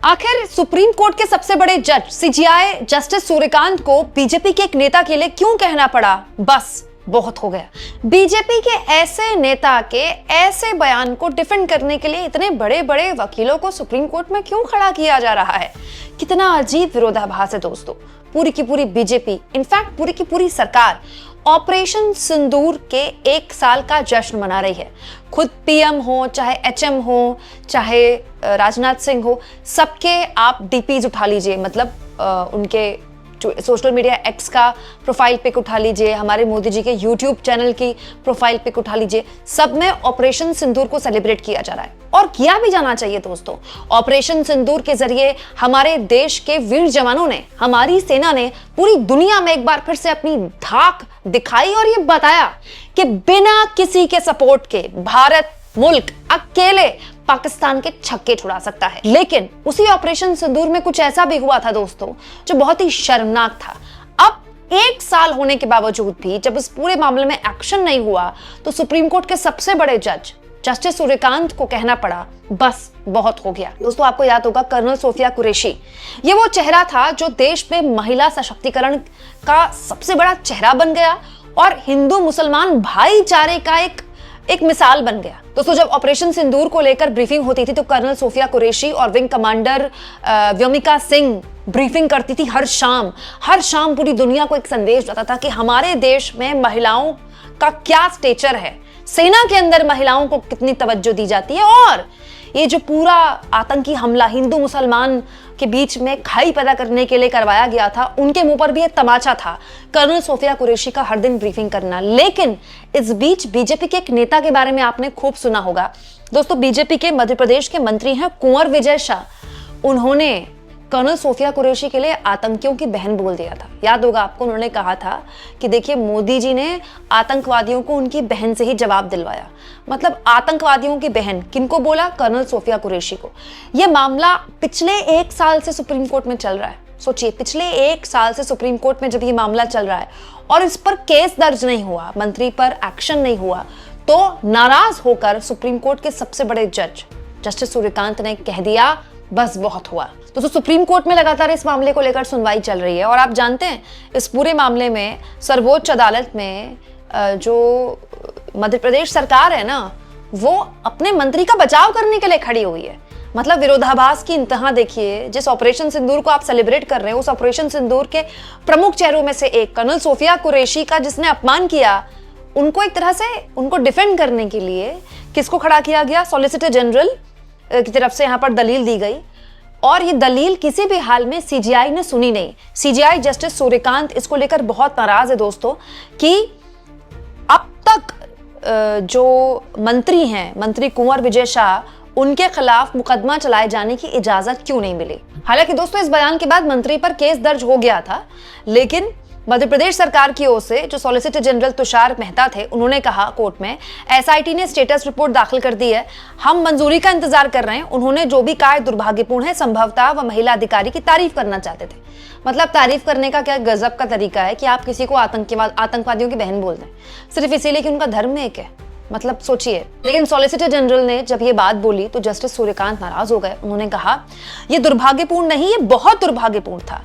आखिर supreme court के सबसे बड़े जज सीजेआई जस्टिस सूर्यकांत को बीजेपी के एक नेता के लिए क्यों कहना पड़ा बस बहुत हो गया। बीजेपी के ऐसे नेता के ऐसे बयान को डिफेंड करने के लिए इतने बड़े बड़े वकीलों को सुप्रीम कोर्ट में क्यों खड़ा किया जा रहा है? कितना अजीब विरोधाभास है दोस्तों। पूरी की पूरी बीजेपी, इनफैक्ट पूरी की पूरी सरकार ऑपरेशन सिंदूर के 1 साल का जश्न मना रही है। खुद पीएम हो, चाहे एचएम हो, चाहे राजनाथ सिंह हो, सबके आप डीपीज उठा लीजिए, मतलब उनके सोशल मीडिया एक्स का प्रोफाइल पिक उठा लीजिए, हमारे मोदी जी के यूट्यूब चैनल की प्रोफाइल पिक उठा लीजिए, सब में ऑपरेशन सिंदूर को सेलिब्रेट किया जा रहा है और किया भी जाना चाहिए दोस्तों। ऑपरेशन सिंदूर के जरिए हमारे देश के वीर जवानों ने, हमारी सेना ने पूरी दुनिया में एक बार फिर से अपनी धाक दिखाई और ये बताया कि बिना किसी के सपोर्ट के भारत मुल्क अकेले पाकिस्तान के छक्के छुड़ा सकता है। लेकिन उसी ऑपरेशन सिंदूर में कुछ ऐसा भी हुआ था दोस्तों जो बहुत ही शर्मनाक था। अब 1 साल होने के बावजूद भी जब इस पूरे मामले में एक्शन नहीं हुआ तो सुप्रीम कोर्ट के सबसे बड़े जज जस्टिस सूर्यकांत को कहना पड़ा बस बहुत हो गया। दोस्तों आपको याद होगा कर्नल सोफिया कुरैशी, ये वो चेहरा था जो देश में महिला सशक्तिकरण का सबसे बड़ा चेहरा बन गया और हिंदू मुसलमान भाईचारे का एक मिसाल बन गया। दोस्तों जब ऑपरेशन सिंदूर को लेकर ब्रीफिंग होती थी तो कर्नल सोफिया कुरैशी और wing commander Vyomika Singh briefing करती थी हर शाम पूरी दुनिया को एक संदेश जाता था कि हमारे देश में महिलाओं का क्या स्टेचर है, सेना के अंदर महिलाओं को कितनी तवज्जो दी जाती है और ये जो पूरा आतंकी हमला हिंदू मुसलमान के बीच में खाई पैदा करने के लिए करवाया गया था, उनके मुंह पर भी एक तमाचा था कर्नल सोफिया कुरैशी का हर दिन ब्रीफिंग करना। लेकिन इस बीच बीजेपी के एक नेता के बारे में आपने खूब सुना होगा दोस्तों। बीजेपी के मध्य प्रदेश के मंत्री हैं कुंवर विजय शाह। उन्होंने कर्नल सोफिया कुरैशी के लिए आतंकियों की बहन बोल दिया था। याद होगा आपको, उन्होंने कहा था कि देखिए मोदी जी ने आतंकवादियों को उनकी बहन से ही जवाब दिलवाया। मतलब आतंकवादियों की बहन किनको बोला? कर्नल सोफिया कुरैशी को। यह मामला पिछले 1 साल से सुप्रीम कोर्ट में चल रहा है। सोचिए, पिछले 1 साल से सुप्रीम कोर्ट में जब ये मामला चल रहा है और इस पर केस दर्ज नहीं हुआ, मंत्री पर एक्शन नहीं हुआ, तो नाराज होकर सुप्रीम कोर्ट के सबसे बड़े जज जस्टिस सूर्यकांत ने कह दिया बस बहुत हुआ। तो सुप्रीम कोर्ट में लगातार इस मामले को लेकर सुनवाई चल रही है और आप जानते हैं इस पूरे मामले में सर्वोच्च अदालत में जो मध्य प्रदेश सरकार है ना, वो अपने मंत्री का बचाव करने के लिए खड़ी हुई है। मतलब विरोधाभास की इंतहा देखिए। जिस ऑपरेशन सिंदूर को आप सेलिब्रेट कर रहे हैं, उस ऑपरेशन सिंदूर के प्रमुख चेहरों में से एक कर्नल सोफिया कुरैशी का जिसने अपमान किया, उनको एक तरह से उनको डिफेंड करने के लिए किसको खड़ा किया गया? सॉलिसिटर जनरल की तरफ से यहाँ पर दलील दी गई और ये दलील किसी भी हाल में सीजेआई ने सुनी नहीं। सीजेआई जस्टिस सूर्यकांत इसको लेकर बहुत नाराज है दोस्तों कि अब तक जो मंत्री हैं, मंत्री कुंवर विजय शाह, उनके खिलाफ मुकदमा चलाए जाने की इजाजत क्यों नहीं मिली। हालांकि दोस्तों इस बयान के बाद मंत्री पर केस दर्ज हो गया था, लेकिन मध्य प्रदेश सरकार की ओर से जो सॉलिसिटर जनरल तुषार मेहता थे, उन्होंने कहा कोर्ट में एसआईटी ने स्टेटस रिपोर्ट दाखिल कर दी है, हम मंजूरी का इंतजार कर रहे हैं। उन्होंने जो भी कहा दुर्भाग्यपूर्ण है, संभवतः वह महिला अधिकारी की तारीफ करना चाहते थे। मतलब तारीफ करने का क्या गजब का तरीका है कि आप किसी को आतंकवादियों की बहन बोल दें सिर्फ इसीलिए कि उनका धर्म एक है। मतलब सोचिए। लेकिन सॉलिसिटर जनरल ने जब ये बात बोली तो जस्टिस सूर्यकांत नाराज हो गए। उन्होंने कहा यह दुर्भाग्यपूर्ण नहीं, ये बहुत दुर्भाग्यपूर्ण था।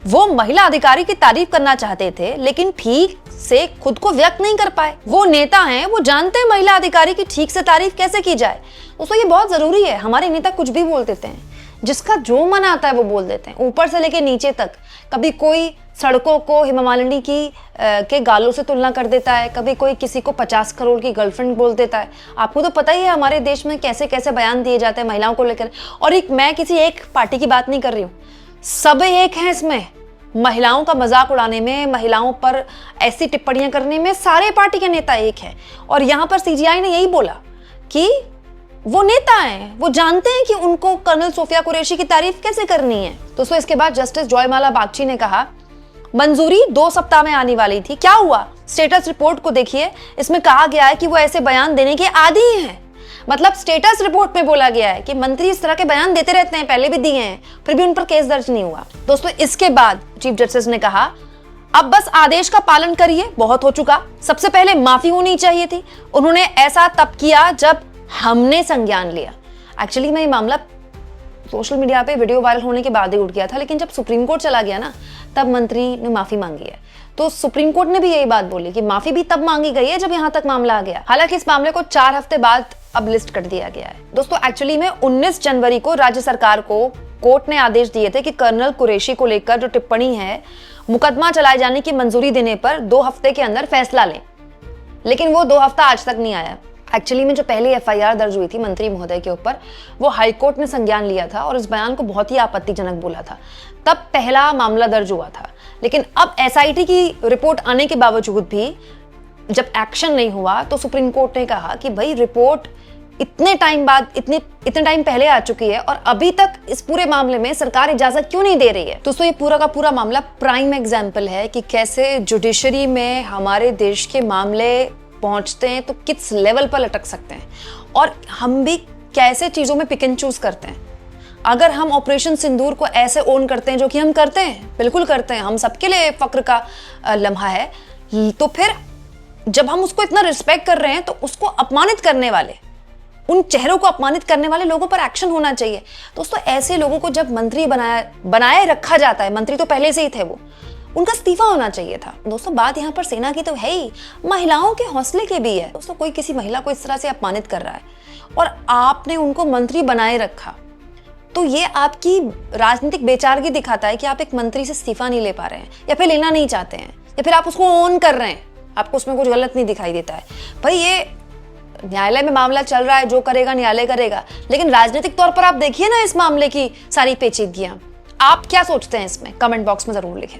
वो महिला अधिकारी की तारीफ करना चाहते थे लेकिन ठीक से खुद को व्यक्त नहीं कर पाए। वो नेता हैं, वो जानते हैं महिला अधिकारी की ठीक से तारीफ कैसे की जाए। दोस्तों ये बहुत जरूरी है। हमारे नेता कुछ भी बोल देते हैं, जिसका जो मन आता है वो बोल देते हैं, ऊपर से लेके नीचे तक। कभी कोई सड़कों को हेमा मालिनी के गालों से तुलना कर देता है, कभी कोई किसी को 50 करोड़ की गर्लफ्रेंड बोल देता है। आपको तो पता ही है हमारे देश में कैसे कैसे बयान दिए जाते हैं महिलाओं को लेकर। और मैं किसी एक पार्टी की बात नहीं कर रही हूँ, सब एक हैं इसमें। महिलाओं का मजाक उड़ाने में, महिलाओं पर ऐसी टिप्पणियां करने में सारे पार्टी के नेता एक हैं। और यहाँ पर सीजेआई ने यही बोला कि वो नेता हैं, वो जानते हैं कि उनको कर्नल सोफिया कुरैशी की तारीफ कैसे करनी है। दोस्तों इसके बाद जस्टिस जयमाला बागची ने कहा मंजूरी 2 सप्ताह में आने वाली थी, क्या हुआ? स्टेटस रिपोर्ट को देखिए, इसमें कहा गया है कि वो ऐसे बयान देने के आदी हैं। मतलब स्टेटस रिपोर्ट में बोला गया है कि मंत्री इस तरह के बयान देते रहते हैं, पहले भी दिए हैं, फिर भी उन पर केस दर्ज नहीं हुआ। दोस्तों इसके बाद चीफ जस्टिस ने कहा अब बस आदेश का पालन करिए, बहुत हो चुका। सबसे पहले माफी होनी चाहिए थी, उन्होंने ऐसा तब किया जब हमने संज्ञान लिया। एक्चुअली में ये मामला सोशल मीडिया पे वीडियो वायरल होने के बाद ही उठ गया था, लेकिन जब सुप्रीम कोर्ट चला गया ना, तब मंत्री ने माफी मांगी है। तो सुप्रीम कोर्ट ने भी यही बात बोली कि माफी भी तब मांगी गई है जब यहाँ तक मामला आ गया। हालांकि इस मामले को 4 हफ्ते बाद अब लिस्ट कर दिया गया है। दोस्तों एक्चुअली में 19 जनवरी को राज्य सरकार को कोर्ट ने आदेश दिए थे कि कर्नल कुरैशी को लेकर जो टिप्पणी है, मुकदमा चलाए जाने की मंजूरी देने पर 2 हफ्ते के अंदर फैसला लें, लेकिन वो 2 हफ्ता आज तक नहीं आया। एक्चुअली में जो पहली एफआईआर दर्ज हुई थी मंत्री महोदय के ऊपर, वो हाईकोर्ट ने संज्ञान लिया था और इस बयान को बहुत ही आपत्तिजनक बोला था। तब पहला मामला दर्ज हुआ था, लेकिन अब एसआईटी की रिपोर्ट आने के बावजूद भी जब एक्शन नहीं हुआ तो सुप्रीम कोर्ट ने कहा कि भाई रिपोर्ट इतने टाइम बाद, इतने टाइम पहले आ चुकी है और अभी तक इस पूरे मामले में सरकार इजाजत क्यों नहीं दे रही है। दोस्तों ये पूरा का पूरा मामला प्राइम एग्जाम्पल है कि कैसे जुडिशरी में हमारे देश के मामले पहुंचते हैं तो किस लेवल पर लटक सकते हैं, और हम भी कैसे चीजों में पिक एंड चूज करते हैं। अगर हम ऑपरेशन सिंदूर को ऐसे ओन करते हैं, जो कि हम करते हैं, बिल्कुल करते हैं, हम सबके लिए फक्र का लम्हा है, तो फिर जब हम उसको इतना रिस्पेक्ट कर रहे हैं तो उसको अपमानित करने वाले, उन चेहरों को अपमानित करने वाले लोगों पर एक्शन होना चाहिए। दोस्तों ऐसे लोगों को जब मंत्री बनाए रखा जाता है, मंत्री तो पहले से ही थे, वो उनका इस्तीफा होना चाहिए था। दोस्तों बात यहाँ पर सेना की तो है ही, महिलाओं के हौसले की भी है। दोस्तों कोई किसी महिला को इस तरह से अपमानित कर रहा है और आपने उनको मंत्री बनाए रखा, तो ये आपकी राजनीतिक बेचारगी दिखाता है कि आप एक मंत्री से इस्तीफा नहीं ले पा रहे हैं, या फिर लेना नहीं चाहते हैं, या फिर आप उसको ओन कर रहे हैं, आपको उसमें कुछ गलत नहीं दिखाई देता है। भाई ये न्यायालय में मामला चल रहा है, जो करेगा न्यायालय करेगा, लेकिन राजनीतिक तौर पर आप देखिए ना इस मामले की सारी पेचीदगियां। आप क्या सोचते हैं इसमें, कमेंट बॉक्स में जरूर लिखें।